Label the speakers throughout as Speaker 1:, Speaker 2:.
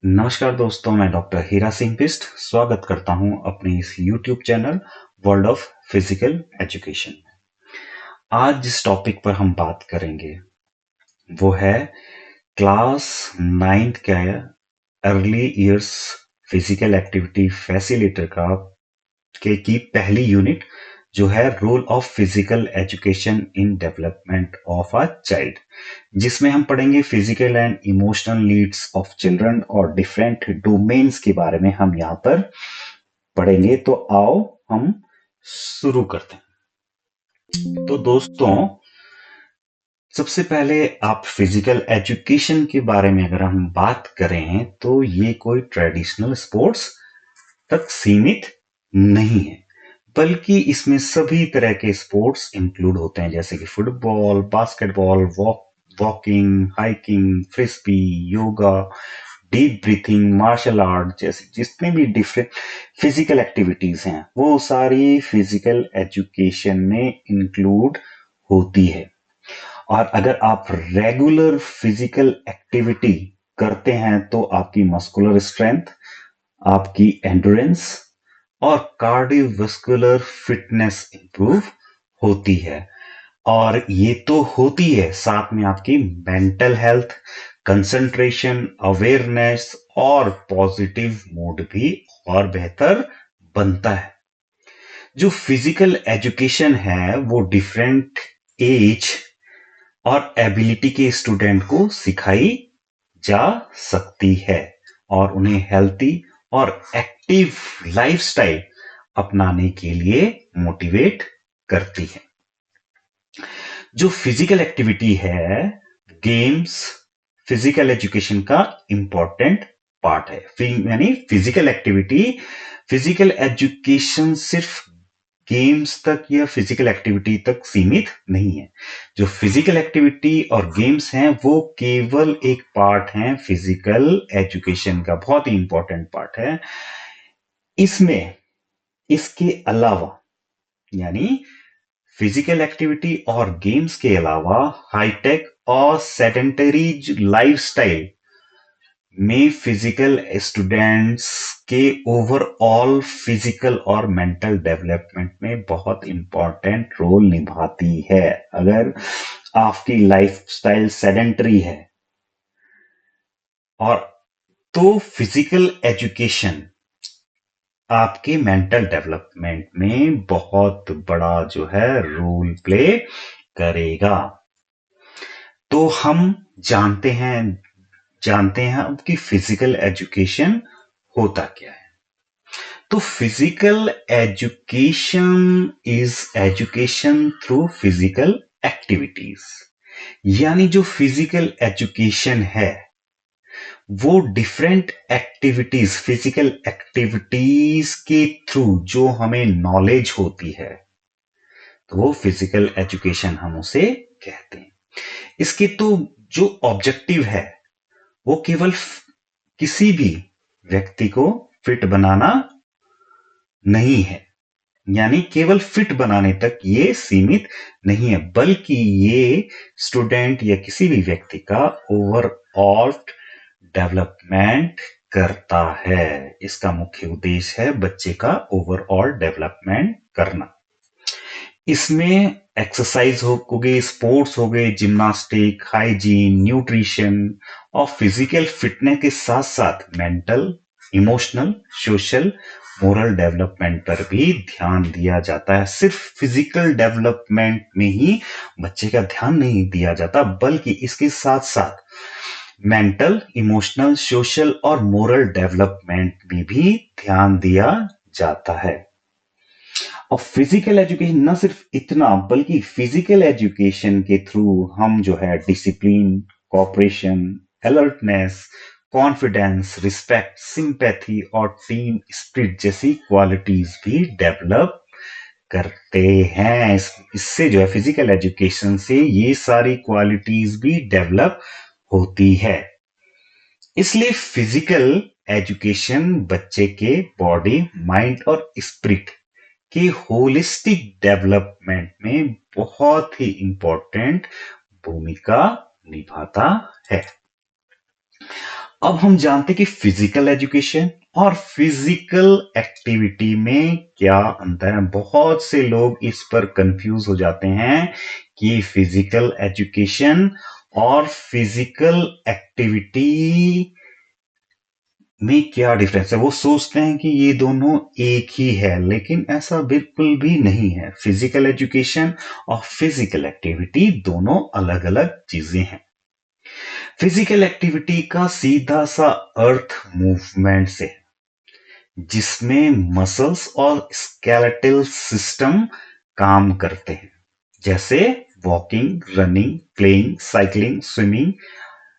Speaker 1: नमस्कार दोस्तों, मैं डॉक्टर हीरा सिंह बिष्ट स्वागत करता हूं अपने इस YouTube channel world of physical education में। आज जिस टॉपिक पर हम बात करेंगे वो है क्लास 9th का early years physical activity facilitator की पहली यूनिट जो है role of physical education in development of a child, जिसमें हम पढ़ेंगे physical and emotional needs of children और डिफरेंट डोमेन्स के बारे में हम यहाँ पर पढ़ेंगे। तो आओ हम शुरू करते हैं। तो दोस्तों, सबसे पहले आप फिजिकल एजुकेशन के बारे में अगर हम बात करें तो ये कोई ट्रेडिशनल स्पोर्ट्स तक सीमित नहीं है, बल्कि इसमें सभी तरह के स्पोर्ट्स इंक्लूड होते हैं, जैसे कि football, basketball, walking, hiking, frisbee, yoga, deep breathing, martial art जैसे जितने भी डिफरेंट फिजिकल एक्टिविटीज हैं वो सारी फिजिकल एजुकेशन में इंक्लूड होती है। और अगर आप रेगुलर फिजिकल एक्टिविटी करते हैं तो आपकी मस्कुलर स्ट्रेंथ, आपकी एंड्योरेंस और कार्डियोवास्कुलर फिटनेस इंप्रूव होती है। और ये तो होती है, साथ में आपकी मेंटल हेल्थ, कंसंट्रेशन, अवेयरनेस और पॉजिटिव मूड भी और बेहतर बनता है। जो फिजिकल एजुकेशन है वो डिफरेंट एज और एबिलिटी के स्टूडेंट को सिखाई जा सकती है और उन्हें हेल्थी और एक्टिव लाइफस्टाइल अपनाने के लिए मोटिवेट करती है। जो फिजिकल एक्टिविटी है, गेम्स फिजिकल एजुकेशन का इंपॉर्टेंट पार्ट है। यानी फिजिकल एजुकेशन सिर्फ गेम्स तक या फिजिकल एक्टिविटी तक सीमित नहीं है। जो फिजिकल एक्टिविटी और गेम्स हैं वो केवल एक पार्ट है फिजिकल एजुकेशन का, बहुत ही इंपॉर्टेंट पार्ट है। इसमें इसके अलावा यानी फिजिकल एक्टिविटी और गेम्स के अलावा हाईटेक और सेडेंटरी लाइफस्टाइल में फिजिकल स्टूडेंट्स के ओवरऑल फिजिकल और मेंटल डेवलपमेंट में बहुत इंपॉर्टेंट रोल निभाती है। अगर आपकी लाइफस्टाइल सेडेंटरी है और तो फिजिकल एजुकेशन आपके मेंटल डेवलपमेंट में बहुत बड़ा जो है रोल प्ले करेगा। तो हम जानते हैं अब कि फिजिकल एजुकेशन होता क्या है। तो physical education is education through physical activities. यानी जो फिजिकल एजुकेशन है वो डिफरेंट एक्टिविटीज, फिजिकल एक्टिविटीज के थ्रू जो हमें नॉलेज होती है तो वो फिजिकल एजुकेशन हम उसे कहते हैं। इसके तो जो ऑब्जेक्टिव है वो केवल किसी भी व्यक्ति को फिट बनाना नहीं है, यानी केवल फिट बनाने तक ये सीमित नहीं है, बल्कि ये स्टूडेंट या किसी भी व्यक्ति का ओवरऑल डेवलपमेंट करता है। इसका मुख्य उद्देश्य है बच्चे का ओवरऑल डेवलपमेंट करना। इसमें एक्सरसाइज हो गई, स्पोर्ट्स हो गए, जिम्नास्टिक, हाइजीन, न्यूट्रिशन और फिजिकल फिटनेस के साथ साथ mental, emotional, social, moral development पर भी ध्यान दिया जाता है। सिर्फ फिजिकल डेवलपमेंट में ही बच्चे का ध्यान नहीं दिया जाता, बल्कि इसके साथ साथ मेंटल, इमोशनल, सोशल और मोरल डेवलपमेंट में भी ध्यान दिया जाता है। और फिजिकल एजुकेशन न सिर्फ इतना, बल्कि फिजिकल एजुकेशन के थ्रू हम जो है discipline, cooperation, alertness, confidence, respect, sympathy और टीम स्पिरिट जैसी क्वालिटीज भी डेवलप करते हैं। इससे जो है फिजिकल एजुकेशन से ये सारी क्वालिटीज भी डेवलप होती है। इसलिए फिजिकल एजुकेशन बच्चे के बॉडी, माइंड और स्पिरिट के होलिस्टिक डेवलपमेंट में बहुत ही इंपॉर्टेंट भूमिका निभाता है। अब हम जानते हैं कि फिजिकल एजुकेशन और फिजिकल एक्टिविटी में क्या अंतर है। बहुत से लोग इस पर कंफ्यूज हो जाते हैं कि फिजिकल एजुकेशन और फिजिकल एक्टिविटी में क्या डिफरेंस है। वो सोचते हैं कि ये दोनों एक ही है, लेकिन ऐसा बिल्कुल भी नहीं है। फिजिकल एजुकेशन और फिजिकल एक्टिविटी दोनों अलग अलग चीजें हैं। फिजिकल एक्टिविटी का सीधा सा अर्थ मूवमेंट से है, जिसमें मसल्स और स्केलेटल सिस्टम काम करते हैं, जैसे walking, running, playing, cycling, swimming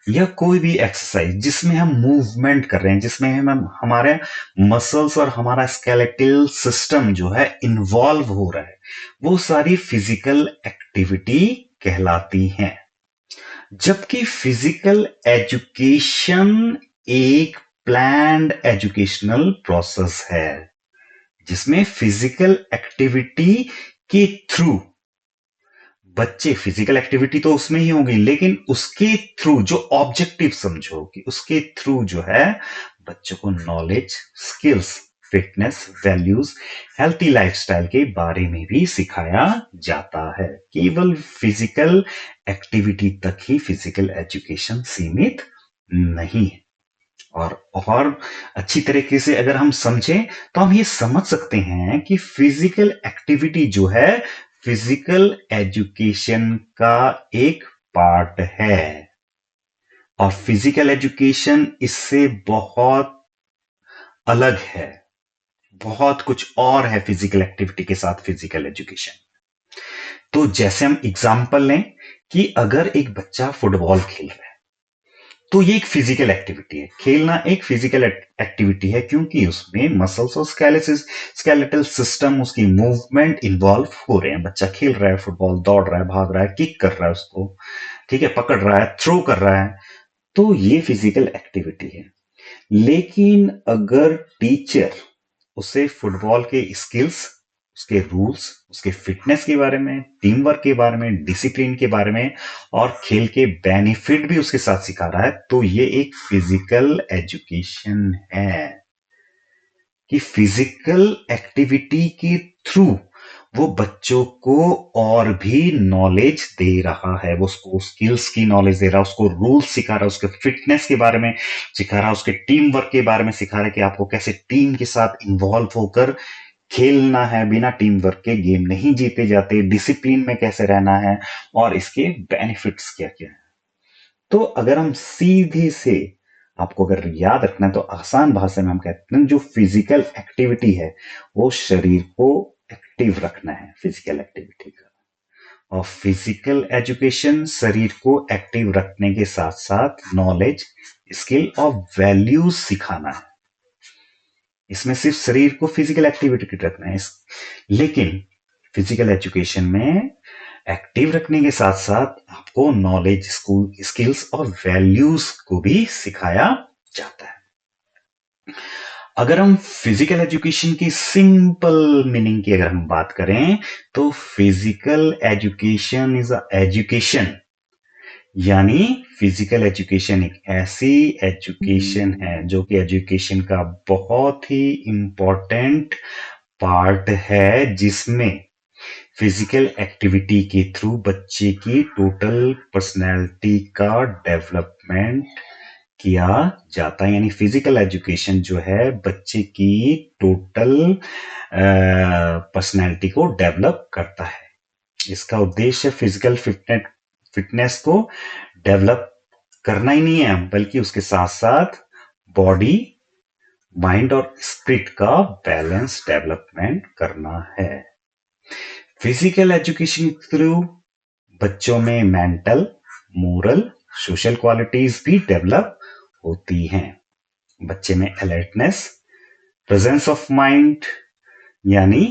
Speaker 1: या कोई भी एक्सरसाइज जिसमें हम मूवमेंट कर रहे हैं, जिसमें हम हमारे मसल्स और हमारा स्केलेटल सिस्टम जो है इन्वॉल्व हो रहा है, वो सारी फिजिकल एक्टिविटी कहलाती हैं। जबकि फिजिकल एजुकेशन एक प्लान्ड एजुकेशनल प्रोसेस है, जिसमें फिजिकल एक्टिविटी के थ्रू बच्चे, फिजिकल एक्टिविटी तो उसमें ही होगी, लेकिन उसके थ्रू जो ऑब्जेक्टिव समझो कि उसके थ्रू जो है बच्चों को knowledge, skills, fitness, values, healthy lifestyle के बारे में भी सिखाया जाता है। केवल फिजिकल एक्टिविटी तक ही फिजिकल एजुकेशन सीमित नहीं है। और अच्छी तरीके से अगर हम समझें तो हम ये समझ सकते हैं कि फिजिकल एक्टिविटी जो है फिजिकल एजुकेशन का एक पार्ट है, और फिजिकल एजुकेशन इससे बहुत अलग है। बहुत कुछ और है फिजिकल एक्टिविटी के साथ फिजिकल एजुकेशन। तो जैसे हम एग्जांपल लें कि अगर एक बच्चा फुटबॉल खेल रहा है, तो ये एक फिजिकल एक्टिविटी है। खेलना एक फिजिकल एक्टिविटी है, क्योंकि उसमें मसल्स और स्केलेटल सिस्टम, उसकी मूवमेंट इन्वॉल्व हो रहे हैं। बच्चा खेल रहा है फुटबॉल, दौड़ रहा है, भाग रहा है, किक कर रहा है उसको, ठीक है, पकड़ रहा है, थ्रो कर रहा है, तो ये फिजिकल एक्टिविटी है। लेकिन अगर टीचर उसे फुटबॉल के स्किल्स, उसके रूल्स, उसके फिटनेस के बारे में, टीम वर्क के बारे में, डिसिप्लिन के बारे में और खेल के बेनिफिट भी उसके साथ सिखा रहा है, तो ये एक फिजिकल एजुकेशन है। कि फिजिकल एक्टिविटी के थ्रू वो बच्चों को और भी नॉलेज दे रहा है। वो उसको स्किल्स की नॉलेज दे रहा है, उसको रूल्स सिखा रहा है, उसके फिटनेस के बारे में सिखा रहा है, उसके टीम वर्क के बारे में सिखा रहा है कि आपको कैसे टीम के साथ इन्वॉल्व होकर खेलना है। बिना टीम वर्क के गेम नहीं जीते जाते। डिसिप्लिन में कैसे रहना है और इसके बेनिफिट्स क्या क्या है। तो अगर हम सीधे से, आपको अगर याद रखना है तो आसान भाषा में हम कहते हैं जो फिजिकल एक्टिविटी है वो शरीर को एक्टिव रखना है, फिजिकल एक्टिविटी का। और फिजिकल एजुकेशन शरीर को एक्टिव रखने के साथ साथ नॉलेज, स्किल और वैल्यूज सिखाना है। इसमें सिर्फ शरीर को फिजिकल एक्टिविटी रखना है, लेकिन फिजिकल एजुकेशन में एक्टिव रखने के साथ साथ आपको नॉलेज, स्किल्स और वैल्यूज को भी सिखाया जाता है। अगर हम फिजिकल एजुकेशन की सिंपल मीनिंग की अगर हम बात करें, तो physical education is a education, यानी फिजिकल एजुकेशन एक ऐसी एजुकेशन है जो कि एजुकेशन का बहुत ही इंपॉर्टेंट पार्ट है, जिसमें फिजिकल एक्टिविटी के थ्रू बच्चे की टोटल पर्सनैलिटी का डेवलपमेंट किया जाता है। यानी फिजिकल एजुकेशन जो है बच्चे की टोटल पर्सनैलिटी को डेवलप करता है। इसका उद्देश्य फिजिकल फिटनेस को डेवलप करना ही नहीं है, बल्कि उसके साथ साथ बॉडी, माइंड और स्पिरिट का बैलेंस डेवलपमेंट करना है। फिजिकल एजुकेशन के थ्रू बच्चों में मेंटल, मोरल, सोशल क्वालिटीज भी डेवलप होती हैं। बच्चे में अलर्टनेस, प्रेजेंस ऑफ माइंड, यानी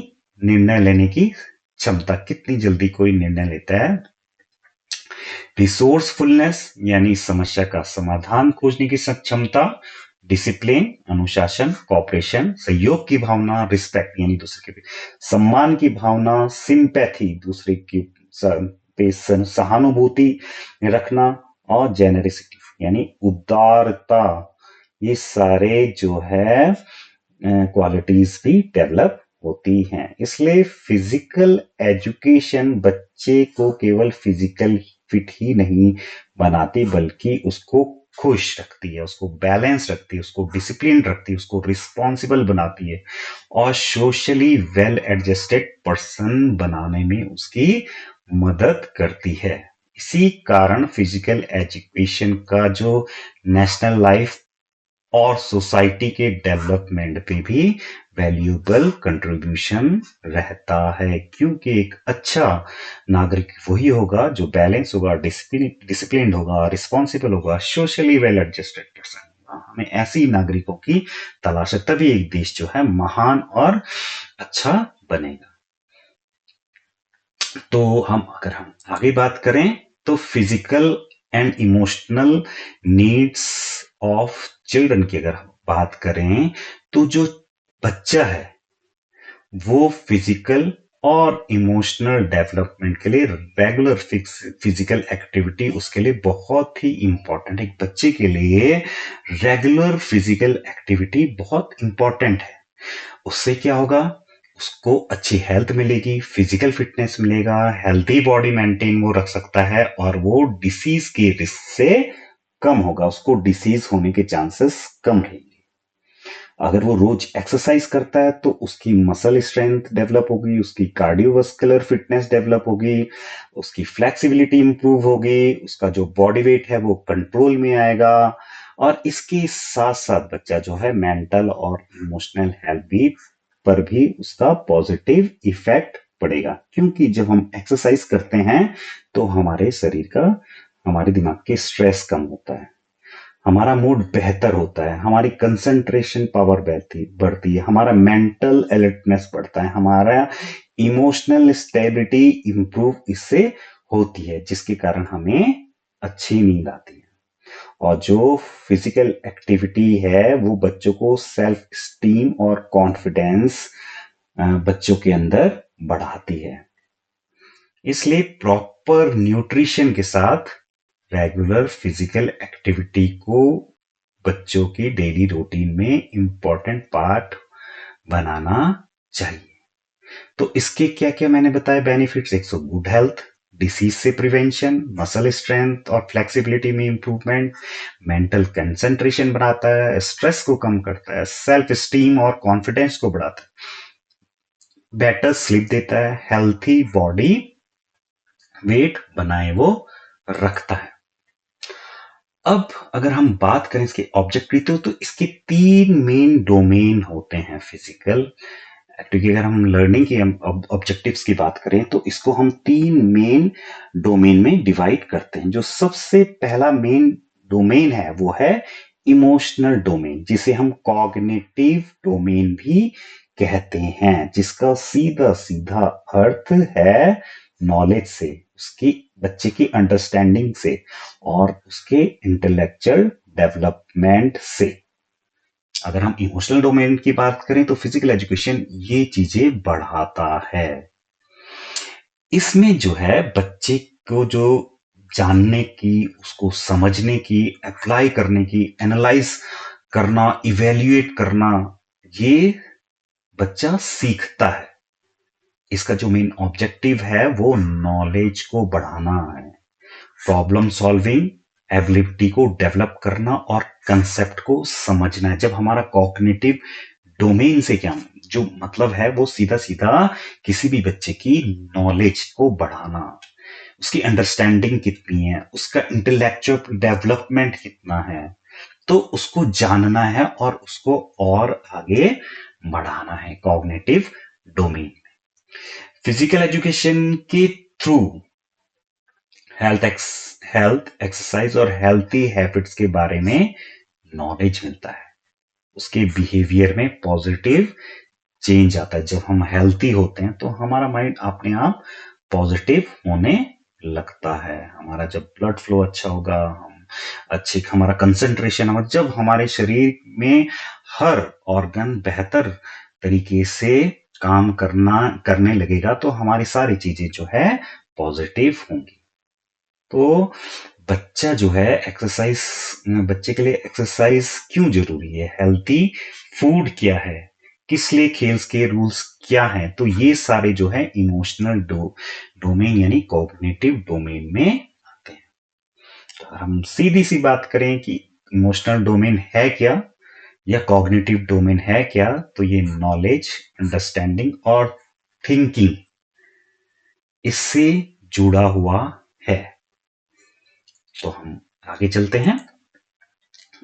Speaker 1: निर्णय लेने की क्षमता, कितनी जल्दी कोई निर्णय लेता है। रिसोर्सफुलनेस, यानी समस्या का समाधान खोजने की क्षमता। डिसिप्लिन, अनुशासन, कॉपरेशन, सहयोग की भावना। रिस्पेक्ट, यानी दूसरे के सम्मान की भावना। सिंपैथी, दूसरे की पे सहानुभूति रखना। और जेनरिसिटी, यानी उदारता, ये सारे जो है क्वालिटीज भी डेवलप होती हैं। इसलिए फिजिकल एजुकेशन बच्चे को केवल फिजिकल फिट ही नहीं बनाती, बल्कि उसको खुश रखती है, उसको बैलेंस रखती है, उसको डिसिप्लिन रखती है, उसको रिस्पॉन्सिबल बनाती है और सोशली वेल एडजस्टेड पर्सन बनाने में उसकी मदद करती है। इसी कारण फिजिकल एजुकेशन का जो नेशनल लाइफ और सोसाइटी के डेवलपमेंट पे भी वैल्यूएबल कंट्रीब्यूशन रहता है, क्योंकि एक अच्छा नागरिक वही होगा जो बैलेंस होगा, डिसिप्लिन होगा, रिस्पॉन्सिबल होगा, सोशली वेल एडजस्टेड पर्सन होगा। हमें ऐसी नागरिकों की तलाश है, तभी एक देश जो है महान और अच्छा बनेगा। तो अगर हम आगे बात करें तो physical and emotional needs of children की अगर हम बात करें, तो जो बच्चा है वो फिजिकल और इमोशनल डेवलपमेंट के लिए रेगुलर फिक्स फिजिकल एक्टिविटी उसके लिए बहुत ही इंपॉर्टेंट है। एक बच्चे के लिए रेगुलर फिजिकल एक्टिविटी बहुत इंपॉर्टेंट है। उससे क्या होगा, उसको अच्छी हेल्थ मिलेगी, फिजिकल फिटनेस मिलेगा, हेल्थी बॉडी मेंटेन वो रख सकता है और वो डिसीज के रिस्क से कम होगा, उसको डिसीज होने के चांसेस कम रहेंगे। अगर वो रोज एक्सरसाइज करता है तो उसकी मसल स्ट्रेंथ डेवलप होगी, उसकी कार्डियोवास्कुलर फिटनेस डेवलप होगी, उसकी फ्लेक्सिबिलिटी इंप्रूव होगी, उसका जो बॉडी वेट है वो कंट्रोल में आएगा और इसके साथ साथ बच्चा जो है मेंटल और इमोशनल हेल्थ भी पर भी उसका पॉजिटिव इफेक्ट पड़ेगा, क्योंकि जब हम एक्सरसाइज करते हैं तो हमारे शरीर का, हमारे दिमाग के स्ट्रेस कम होता है, हमारा मूड बेहतर होता है, हमारी कंसंट्रेशन पावर बढ़ती है, हमारा मेंटल अलर्टनेस बढ़ता है, हमारा इमोशनल स्टेबिलिटी इंप्रूव इससे होती है, जिसके कारण हमें अच्छी नींद आती है। और जो फिजिकल एक्टिविटी है वो बच्चों को सेल्फ स्टीम और कॉन्फिडेंस बच्चों के अंदर बढ़ाती है। इसलिए प्रॉपर न्यूट्रिशन के साथ रेगुलर फिजिकल एक्टिविटी को बच्चों की डेली रूटीन में इंपॉर्टेंट पार्ट बनाना चाहिए। तो इसके क्या क्या मैंने बताया बेनिफिट्स, एक सो गुड हेल्थ, डिसीज से प्रिवेंशन, मसल स्ट्रेंथ और फ्लेक्सिबिलिटी में इंप्रूवमेंट, मेंटल कंसंट्रेशन बढ़ाता है, स्ट्रेस को कम करता है, सेल्फ स्टीम और कॉन्फिडेंस को बढ़ाता है, बेटर स्लीप देता है, हेल्थी बॉडी वेट बनाए वो रखता है। अब अगर हम बात करें इसके ऑब्जेक्टिव तो इसके तीन मेन डोमेन होते हैं फिजिकल, क्योंकि अगर हम लर्निंग के ऑब्जेक्टिव्स की बात करें तो इसको हम तीन मेन डोमेन में डिवाइड करते हैं। जो सबसे पहला मेन डोमेन है वो है इमोशनल डोमेन, जिसे हम कॉग्निटिव डोमेन भी कहते हैं, जिसका सीधा सीधा अर्थ है नॉलेज से, उसकी बच्चे की अंडरस्टैंडिंग से और उसके इंटेलेक्चुअल डेवलपमेंट से। अगर हम इमोशनल डोमेन की बात करें तो फिजिकल एजुकेशन ये चीजें बढ़ाता है। इसमें जो है बच्चे को जो जानने की, उसको समझने की, अप्लाई करने की, एनालाइज करना, इवेल्युएट करना, ये बच्चा सीखता है। इसका जो मेन ऑब्जेक्टिव है वो नॉलेज को बढ़ाना है, प्रॉब्लम सॉल्विंग एबिलिटी को डेवलप करना और कंसेप्ट को समझना है। जब हमारा कॉग्निटिव डोमेन से क्या जो मतलब है वो सीधा सीधा किसी भी बच्चे की नॉलेज को बढ़ाना, उसकी अंडरस्टैंडिंग कितनी है, उसका इंटेलेक्चुअल डेवलपमेंट कितना है, तो उसको जानना है और उसको और आगे बढ़ाना है कॉग्निटिव डोमेन। फिजिकल एजुकेशन के थ्रू हेल्थ एक्सरसाइज और हेल्थी हैबिट्स के बारे में नॉलेज मिलता है, उसके बिहेवियर में पॉजिटिव चेंज आता है। जब हम हेल्थी होते हैं तो हमारा माइंड अपने आप पॉजिटिव होने लगता है, हमारा जब ब्लड फ्लो अच्छा होगा, हम अच्छे, हमारा कंसंट्रेशन, और जब हमारे शरीर में हर ऑर्गन बेहतर तरीके से काम करने लगेगा तो हमारी सारी चीजें जो है पॉजिटिव होंगी। तो बच्चा जो है एक्सरसाइज, बच्चे के लिए एक्सरसाइज क्यों जरूरी है, हेल्थी फूड क्या है, किस लिए खेल के रूल्स क्या हैं, तो ये सारे जो है इमोशनल डोमेन यानी कॉग्निटिव डोमेन में आते हैं। तो अगर हम सीधी सी बात करें कि इमोशनल डोमेन है क्या या कॉग्निटिव डोमेन है क्या, तो ये नॉलेज, अंडरस्टैंडिंग और थिंकिंग इससे जुड़ा हुआ है। तो हम आगे चलते हैं।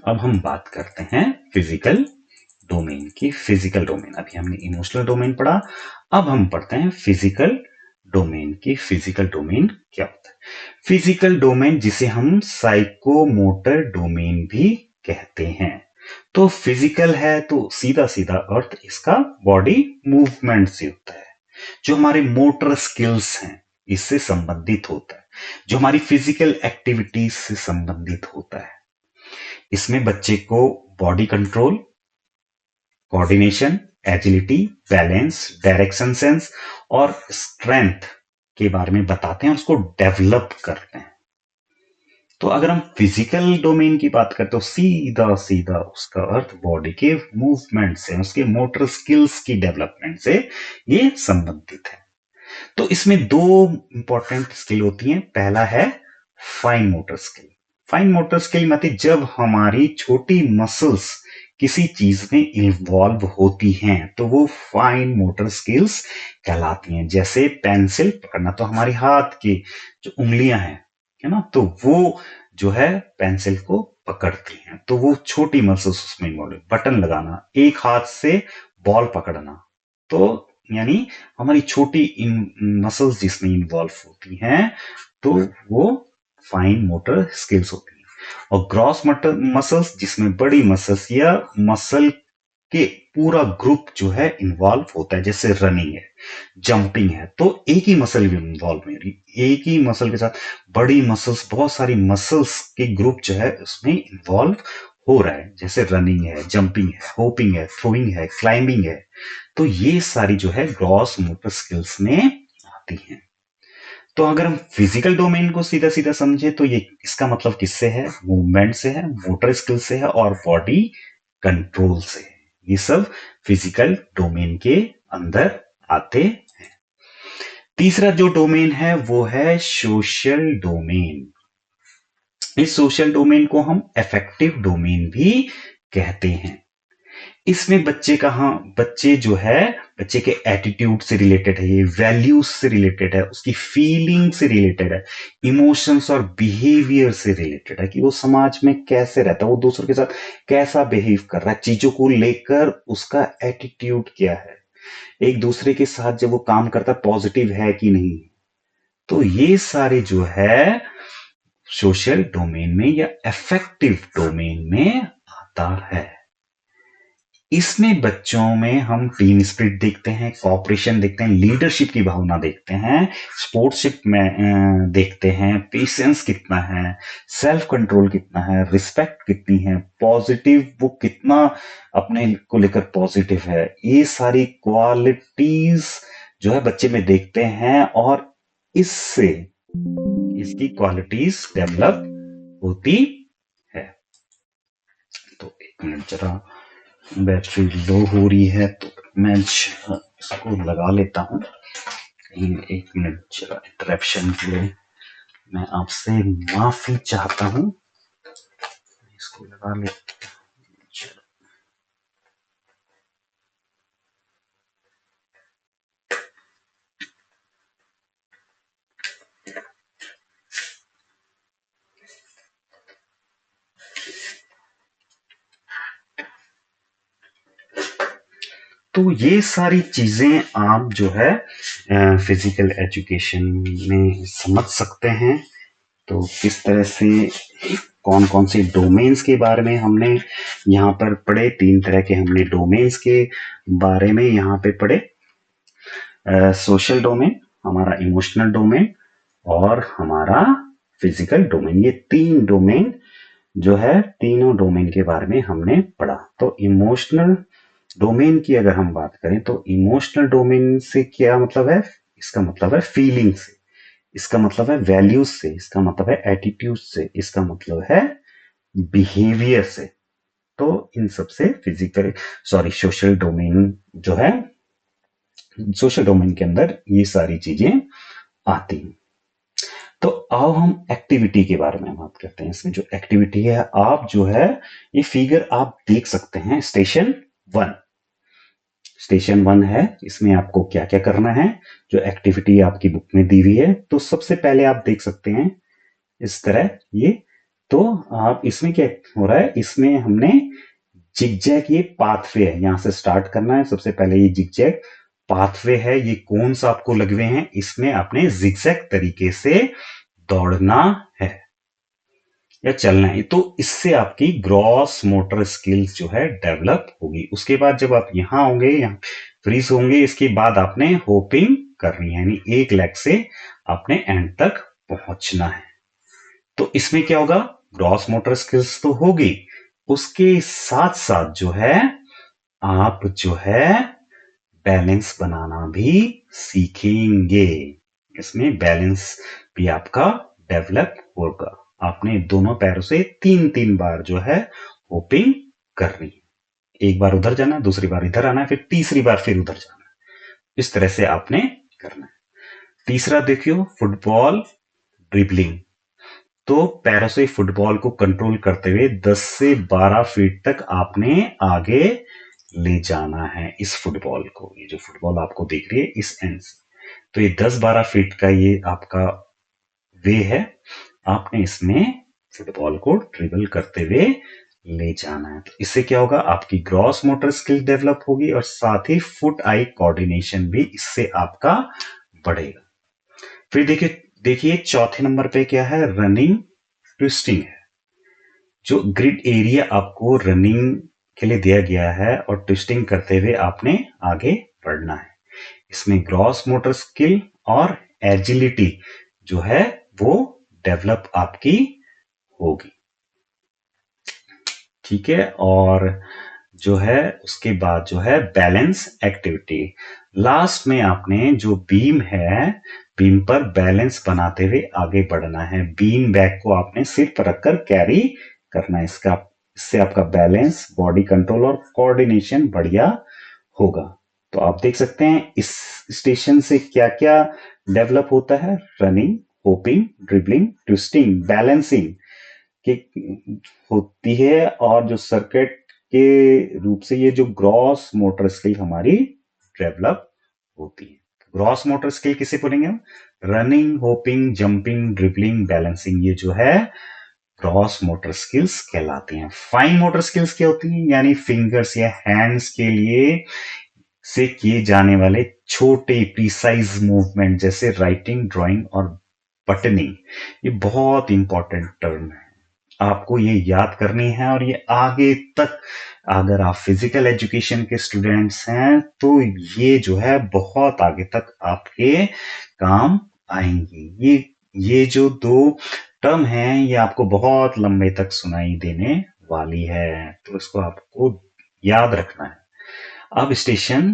Speaker 1: अब हम बात करते हैं फिजिकल डोमेन की। फिजिकल डोमेन, अभी हमने इमोशनल डोमेन पढ़ा, अब हम पढ़ते हैं फिजिकल डोमेन की। फिजिकल डोमेन क्या होता है? फिजिकल डोमेन जिसे हम साइकोमोटर डोमेन भी कहते हैं। तो फिजिकल है तो सीधा सीधा अर्थ इसका बॉडी मूवमेंट से होता है, जो हमारे मोटर स्किल्स हैं इससे संबंधित होता है, जो हमारी फिजिकल एक्टिविटीज से संबंधित होता है। इसमें बच्चे को body control, coordination, agility, balance, direction sense और स्ट्रेंथ के बारे में बताते हैं, उसको डेवलप करते हैं। तो अगर हम फिजिकल डोमेन की बात करते तो सीधा सीधा उसका अर्थ बॉडी के मूवमेंट से, उसके मोटर स्किल्स की डेवलपमेंट से ये संबंधित है। तो इसमें दो इंपॉर्टेंट स्किल होती हैं। पहला है fine motor skill. Fine motor skill मतलब जब हमारी छोटी मसल्स किसी चीज में इन्वॉल्व होती हैं तो वो फाइन मोटर स्किल्स कहलाती हैं। जैसे पेंसिल पकड़ना, तो हमारी हाथ की जो उंगलियां हैं, है ना, तो वो जो है पेंसिल को पकड़ती हैं, तो वो छोटी मसल्स उसमें इन्वॉल्व है। बटन लगाना, एक हाथ से बॉल पकड़ना, तो यानी हमारी छोटी इन मसल्स जिसमें इन्वॉल्व होती हैं तो वो फाइन मोटर स्किल्स होती हैं। और ग्रॉस मटर मसल्स जिसमें बड़ी मसल्स या मसल के पूरा ग्रुप जो है इन्वॉल्व होता है, जैसे रनिंग है, जंपिंग है, तो एक ही मसल भी इन्वॉल्व नहीं रही, एक ही मसल के साथ बड़ी मसल्स, बहुत सारी मसल्स के ग्रुप जो है उसमें इन्वॉल्व हो रहा है, जैसे रनिंग है, जंपिंग है, होपिंग है, थ्रोइंग है, क्लाइंबिंग है। तो ये सारी जो है ग्रॉस मोटर स्किल्स में आती हैं। तो अगर हम फिजिकल डोमेन को सीधा सीधा समझे तो ये इसका मतलब किससे है? मूवमेंट से है, मोटर स्किल से है और बॉडी कंट्रोल से है। ये सब फिजिकल डोमेन के अंदर आते हैं। तीसरा जो डोमेन है वो है सोशल डोमेन। इस सोशल डोमेन को हम अफेक्टिव डोमेन भी कहते हैं। इसमें बच्चे जो है, बच्चे के एटीट्यूड से रिलेटेड है, ये वैल्यूज से रिलेटेड है, उसकी फीलिंग से रिलेटेड है, इमोशंस और बिहेवियर से रिलेटेड है कि वो समाज में कैसे रहता है, वो दूसरों के साथ कैसा बिहेव कर रहा है, चीजों को लेकर उसका एटीट्यूड क्या है, एक दूसरे के साथ जब वो काम करता है पॉजिटिव है कि नहीं। तो ये सारे जो है सोशल डोमेन में या अफेक्टिव डोमेन में आता है। इसमें बच्चों में हम टीम स्पिरिट देखते हैं, कॉपरेशन देखते हैं, लीडरशिप की भावना देखते हैं, स्पोर्ट्सशिप में देखते हैं, पेशेंस कितना है, सेल्फ कंट्रोल कितना है, रिस्पेक्ट कितनी है, पॉजिटिव वो कितना अपने को लेकर पॉजिटिव है, ये सारी क्वालिटीज जो है बच्चे में देखते हैं और इससे इसकी क्वालिटीज डेवलप होती है। तो एक मिनट जरा, बैटरी लो हो रही है तो मैं इसको लगा लेता हूँ। कहीं एक मिनट जरा इंटरप्शन के लिए मैं आपसे माफी चाहता हूँ। इसको लगा ले। तो ये सारी चीजें आप जो है फिजिकल एजुकेशन में समझ सकते हैं। तो किस तरह से कौन कौन से डोमेन्स के बारे में हमने यहाँ पर पढ़े, तीन तरह के हमने डोमेन्स के बारे में यहाँ पे पढ़े। सोशल डोमेन, हमारा इमोशनल डोमेन और हमारा फिजिकल डोमेन, ये तीन डोमेन जो है, तीनों डोमेन के बारे में हमने पढ़ा। तो इमोशनल डोमेन की अगर हम बात करें तो इमोशनल डोमेन से क्या मतलब है? इसका मतलब है फीलिंग से। इसका मतलब है वैल्यूज से, इसका मतलब है एटीट्यूड से, इसका मतलब है बिहेवियर से। तो इन सब से फिजिकल सॉरी सोशल डोमेन जो है, सोशल डोमेन के अंदर ये सारी चीजें आती हैं। तो आओ हम एक्टिविटी के बारे में बात करते हैं। इसमें जो एक्टिविटी है, आप जो है ये फिगर आप देख सकते हैं, स्टेशन वन। स्टेशन वन है, इसमें आपको क्या क्या करना है, जो एक्टिविटी आपकी बुक में दी हुई है। तो सबसे पहले आप देख सकते हैं इस तरह ये। तो आप इसमें क्या हो रहा है, इसमें हमने जिगजैग, ये पाथवे है, यहां से स्टार्ट करना है। सबसे पहले ये जिगजैग पाथवे है, ये कौन सा आपको लगे हैं, इसमें आपने जिगजैग तरीके से दौड़ना है या चलना है। तो इससे आपकी ग्रॉस मोटर स्किल्स जो है डेवलप होगी। उसके बाद जब आप यहां होंगे, यहाँ फ्रीज होंगे, इसके बाद आपने होपिंग करनी है, यानी एक लेग से आपने एंड तक पहुंचना है। तो इसमें क्या होगा, ग्रॉस मोटर स्किल्स तो होगी, उसके साथ साथ जो है आप जो है बैलेंस बनाना भी सीखेंगे। इसमें बैलेंस भी आपका डेवलप होगा। आपने दोनों पैरों से तीन तीन बार जो है होपिंग करनी है। एक बार उधर जाना है, दूसरी बार इधर आना है, फिर तीसरी बार फिर उधर जाना है। इस तरह से आपने करना है। तीसरा देखियो, फुटबॉल ड्रिबलिंग। तो पैरों से फुटबॉल को कंट्रोल करते हुए 10 से 12 फीट तक आपने आगे ले जाना है इस फुटबॉल को। ये जो फुटबॉल आपको दिख रही है इस एंड से, तो ये 10-12 फीट का ये आपका वे है। आपने इसमें फुटबॉल को ड्रिबल करते हुए ले जाना है। तो इससे क्या होगा, आपकी ग्रॉस मोटर स्किल डेवलप होगी और साथ ही फुट आई कोऑर्डिनेशन भी इससे आपका बढ़ेगा। फिर देखिए देखिए चौथे नंबर पे क्या है, रनिंग ट्विस्टिंग है। जो ग्रिड एरिया आपको रनिंग के लिए दिया गया है और ट्विस्टिंग करते हुए आपने आगे बढ़ना है। इसमें ग्रॉस मोटर स्किल और एजिलिटी जो है वो डेवलप आपकी होगी। ठीक है, और जो है उसके बाद जो है बैलेंस एक्टिविटी। लास्ट में आपने जो बीम है, बीम पर बैलेंस बनाते हुए आगे बढ़ना है। बीम बैग को आपने सिर पर रखकर कैरी करना है। इससे आपका बैलेंस, बॉडी कंट्रोल और कोऑर्डिनेशन बढ़िया होगा। तो आप देख सकते हैं इस स्टेशन से क्या क्या डेवलप होता है, running, hopping, dribbling, twisting, balancing की होती है, और जो सर्किट के रूप से ये जो ग्रॉस मोटर स्किल हमारी डेवलप होती है। ग्रॉस मोटर स्किल किसे बोलेंगे हम, running, hopping, jumping, dribbling, balancing, ये जो है ग्रॉस मोटर स्किल्स कहलाती हैं। फाइन मोटर स्किल्स क्या होती हैं, यानी फिंगर्स या हैंड्स के लिए से किए जाने वाले छोटे प्रिसाइज मूवमेंट, जैसे राइटिंग, ड्राइंग और बटनिंग। ये बहुत इंपॉर्टेंट टर्म है, आपको ये याद करनी है, और ये आगे तक, अगर आप फिजिकल एजुकेशन के स्टूडेंट्स हैं तो ये जो है बहुत आगे तक आपके काम आएंगी। ये जो दो टर्म हैं ये आपको बहुत लंबे तक सुनाई देने वाली है, तो इसको आपको याद रखना है। अब स्टेशन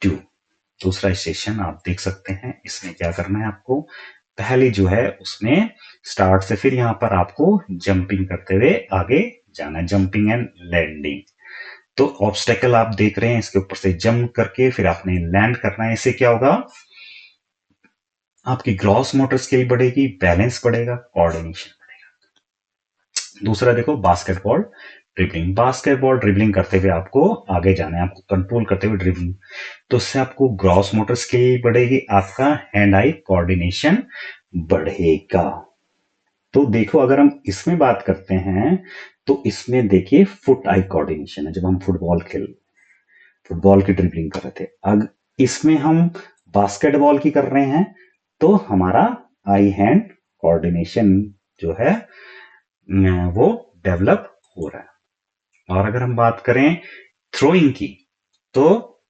Speaker 1: 2, दूसरा स्टेशन आप देख सकते हैं। इसमें क्या करना है आपको, पहले जो है उसमें स्टार्ट से फिर यहां पर आपको जंपिंग करते हुए आगे जाना है, जंपिंग एंड लैंडिंग। तो ऑब्स्टेकल आप देख रहे हैं, इसके ऊपर से जंप करके फिर आपने लैंड करना है। इससे क्या होगा, आपकी ग्रॉस मोटर स्किल बढ़ेगी, बैलेंस बढ़ेगा, कोऑर्डिनेशन बढ़ेगा। दूसरा देखो, बास्केटबॉल ड्रिबलिंग। बास्केटबॉल ड्रिबलिंग करते हुए आपको आगे जाना है, आपको कंट्रोल करते हुए ड्रिबलिंग। तो उससे आपको ग्रॉस मोटर स्किल बढ़ेगी, आपका हैंड आई कोऑर्डिनेशन बढ़ेगा। तो देखो, अगर हम इसमें बात करते हैं तो इसमें देखिए फुट आई कोऑर्डिनेशन है। जब हम फुटबॉल की ड्रिबलिंग कर रहे थे, अब इसमें हम बास्केटबॉल की कर रहे हैं, तो हमारा आई हैंड कोऑर्डिनेशन जो है वो डेवलप हो रहा है। और अगर हम बात करें थ्रोइंग की, तो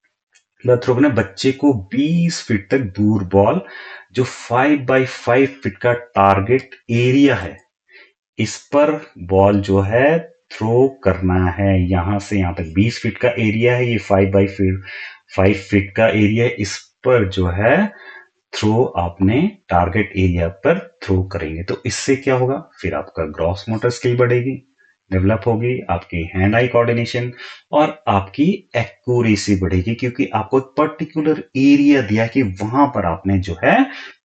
Speaker 1: थ्रो ने बच्चे को 20 फीट तक दूर बॉल, जो 5x5 फीट का टारगेट एरिया है, इस पर बॉल जो है थ्रो करना है। यहां से यहां तक 20 फीट का एरिया है, ये 5x5 फीट का एरिया है, इस पर जो है थ्रो आपने टारगेट एरिया पर थ्रो करेंगे तो इससे क्या होगा, फिर आपका ग्रॉस मोटर स्किल बढ़ेगी, डेवलप होगी, आपकी हैंड आई कोऑर्डिनेशन और आपकी एक्यूरेसी बढ़ेगी, क्योंकि आपको एक पर्टिकुलर एरिया दिया कि वहां पर आपने जो है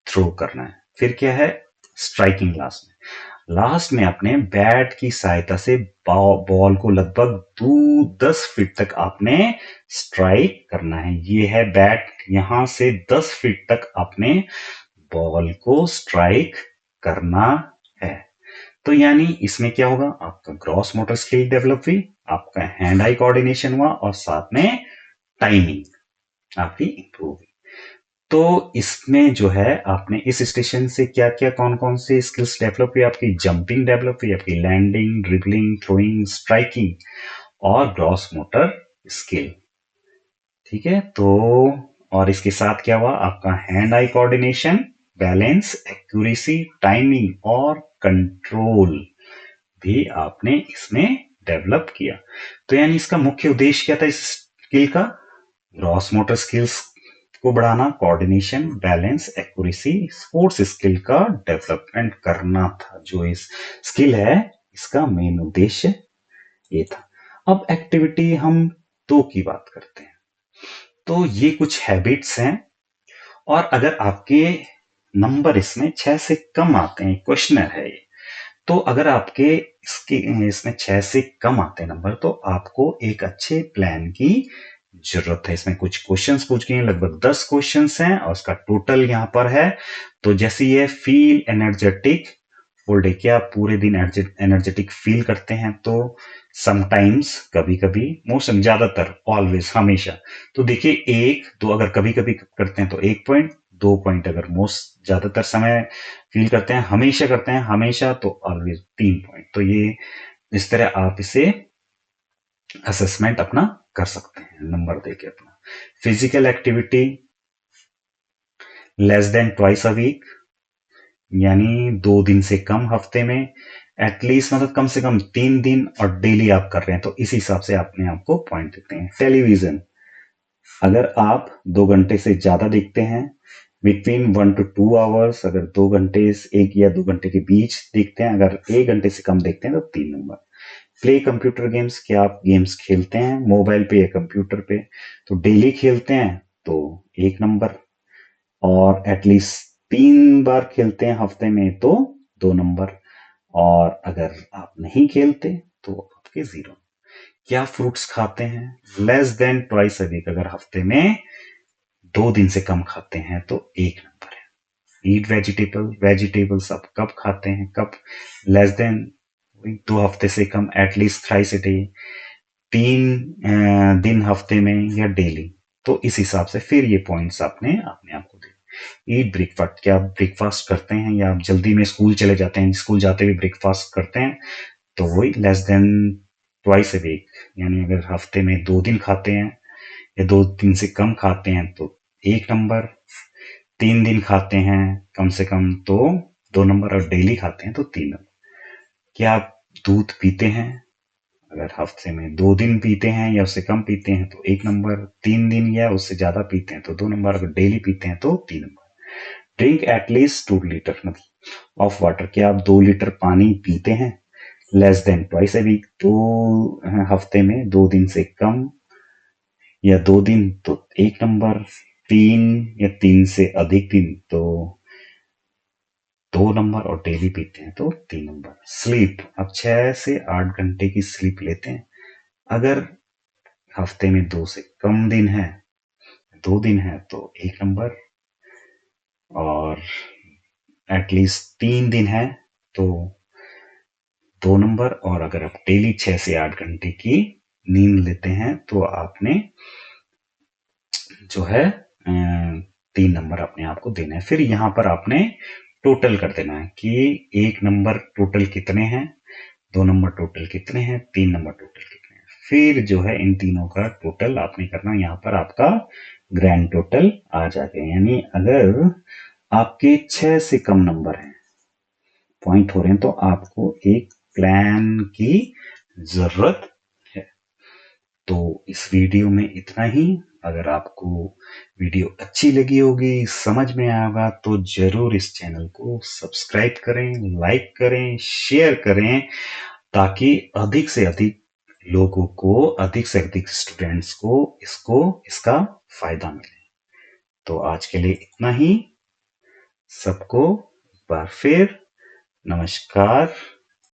Speaker 1: थ्रो करना है। फिर क्या है, स्ट्राइकिंग लास्ट में अपने बैट की सहायता से बॉल को लगभग 10 फीट तक आपने स्ट्राइक करना है। ये है बैट, यहां से 10 फीट तक आपने बॉल को स्ट्राइक करना है। तो यानी इसमें क्या होगा, आपका ग्रॉस मोटर स्किल डेवलप हुई, आपका हैंड आई कोऑर्डिनेशन हुआ और साथ में टाइमिंग आपकी इंप्रूव हुई। तो इसमें जो है आपने इस स्टेशन से क्या क्या कौन कौन से स्किल्स डेवलप हुई, आपकी जंपिंग डेवलप हुई, आपकी लैंडिंग, ड्रिबलिंग, थ्रोइंग, स्ट्राइकिंग और ग्रॉस मोटर स्किल। ठीक है, तो और इसके साथ क्या हुआ, आपका hand eye coordination, balance, accuracy, timing और कंट्रोल भी आपने इसमें डेवलप किया। तो यानी इसका मुख्य उद्देश्य क्या था इस स्किल का, ग्रॉस मोटर स्किल्स को बढ़ाना, coordination, balance, accuracy, sports skill का डेवलपमेंट करना था। जो इस स्किल है इसका मेन उद्देश्य ये था। अब एक्टिविटी हम दो की बात करते हैं। तो ये कुछ हैबिट्स हैं, और अगर आपके नंबर इसमें 6 से कम आते हैं, क्वेश्चनर है ये, तो अगर आपके इसके इसमें 6 से कम आते हैं नंबर, तो आपको एक अच्छे प्लान की जरूरत है। इसमें कुछ क्वेश्चंस पूछ गए हैं, लगभग 10 क्वेश्चंस हैं और उसका टोटल यहाँ पर है। तो जैसे ये फील एनर्जेटिक फुल डे, क्या आप पूरे दिन एनर्जेटिक फील करते हैं, तो समटाइम्स, कभी कभी, मोस्ट, ज्यादातर, ऑलवेज, हमेशा। तो देखिए एक दो अगर कभी कभी करते हैं तो 1 पॉइंट, 2 पॉइंट अगर मोस्ट ज्यादातर समय फील करते हैं, हमेशा करते हैं हमेशा, तो ऑलवेज 3 पॉइंट। तो ये इस तरह आप इसे असेसमेंट अपना कर सकते हैं नंबर देके अपना। Physical activity less than twice a week, यानी 2 दिन से कम हफ्ते में, एटलीस्ट मतलब कम से कम 3 दिन, और डेली आप कर रहे हैं तो इस हिसाब से अपने आपको पॉइंट देते हैं। टेलीविजन, अगर आप 2 घंटे से ज्यादा देखते हैं, बिटवीन 1 to 2 आवर्स, अगर 2 घंटे, 1 या 2 घंटे के बीच देखते हैं, अगर 1 घंटे से कम देखते हैं तो 3 नंबर। प्ले कंप्यूटर गेम्स, क्या आप गेम्स खेलते हैं मोबाइल पे या कंप्यूटर पे, तो डेली खेलते हैं तो 1 नंबर, और एटलीस्ट 3 बार खेलते हैं हफ्ते में तो 2 नंबर, और अगर आप नहीं खेलते तो आपके 0। क्या फ्रूट्स खाते हैं, less than twice a week, अगर हफ्ते में 2 दिन से कम खाते हैं तो 1 नंबर है। ईट वेजिटेबल्स आप कब खाते हैं, कब, लेस देन 2 हफ्ते से कम, एटलीस्ट थ्राइस ए डे, 3 दिन हफ्ते में या डेली, तो इस हिसाब से फिर ये पॉइंट्स आपने अपने आप को दे। ईट ब्रेकफास्ट, क्या आप ब्रेकफास्ट करते हैं या आप जल्दी में स्कूल चले जाते हैं, स्कूल जाते हुए ब्रेकफास्ट करते हैं, तो वही less than twice a week, यानी अगर हफ्ते में 2 दिन खाते हैं या 2 दिन से कम खाते हैं तो 1 नंबर, 3 दिन खाते हैं कम से कम तो 2 नंबर, और डेली खाते हैं तो 3 नंबर। क्या आप दूध पीते हैं, अगर हफ्ते में 2 दिन पीते हैं या उससे कम पीते हैं तो 1 नंबर, 3 दिन या उससे ज्यादा पीते हैं तो 2 नंबर, अगर डेली पीते हैं तो 3 नंबर। ड्रिंक एटलीस्ट 2 लीटर मतलब ऑफ वाटर, क्या आप 2 लीटर पानी पीते हैं, less than twice a week, तो हफ्ते में 2 दिन से कम या 2 दिन तो 1 नंबर, 3 या 3 से अधिक दिन तो 2 नंबर, और डेली पीते हैं तो 3 नंबर। स्लीप, आप 6 से 8 घंटे की स्लीप लेते हैं, अगर हफ्ते में 2 से कम दिन है, 2 दिन है तो 1 नंबर, और एटलीस्ट 3 दिन है तो 2 नंबर, और अगर आप डेली 6 से 8 घंटे की नींद लेते हैं तो आपने जो है 3 नंबर अपने आप को देना है। फिर यहाँ पर आपने टोटल कर देना है कि 1 नंबर टोटल कितने हैं, 2 नंबर टोटल कितने हैं, 3 नंबर टोटल कितने हैं। फिर जो है इन तीनों का टोटल आपने करना, यहाँ पर आपका ग्रैंड टोटल आ जाएगा। यानी अगर आपके 6 से कम नंबर हैं, पॉइंट हो रहे हैं, तो आपको एक प्लान की जरूरत है। तो इस वीडियो में इतना ही। अगर आपको वीडियो अच्छी लगी होगी, समझ में आया होगा, तो ज़रूर इस चैनल को सब्सक्राइब करें, लाइक करें, शेयर करें, ताकि अधिक से अधिक लोगों को, अधिक से अधिक स्टूडेंट्स को इसका फ़ायदा मिले। तो आज के लिए इतना ही। सबको एक बार फिर नमस्कार।